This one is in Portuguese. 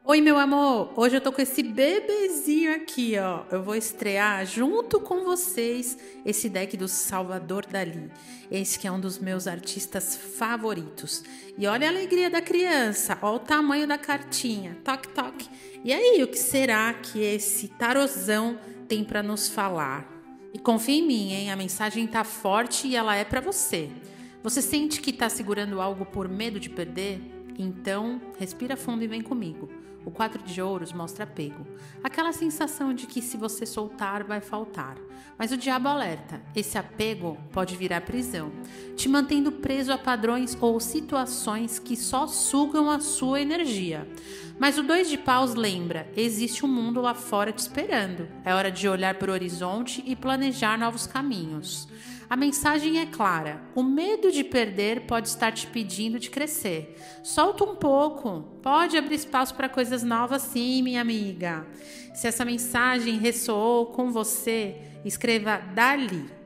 Oi, meu amor! Hoje eu tô com esse bebezinho aqui, ó. Eu vou estrear junto com vocês esse deck do Salvador Dalí. Esse que é um dos meus artistas favoritos. E olha a alegria da criança, ó o tamanho da cartinha. Toque, toque. E aí, o que será que esse tarozão tem pra nos falar? E confia em mim, hein? A mensagem tá forte e ela é pra você. Você sente que tá segurando algo por medo de perder? Então, respira fundo e vem comigo. O 4 de ouros mostra apego. Aquela sensação de que se você soltar, vai faltar. Mas o diabo alerta. Esse apego pode virar prisão, te mantendo preso a padrões ou situações que só sugam a sua energia. Mas o 2 de paus lembra, existe um mundo lá fora te esperando. É hora de olhar para o horizonte e planejar novos caminhos. A mensagem é clara. O medo de perder pode estar te pedindo de crescer. Solta um pouco. Pode abrir espaço para coisas novas sim, minha amiga. Se essa mensagem ressoou com você, escreva Dali.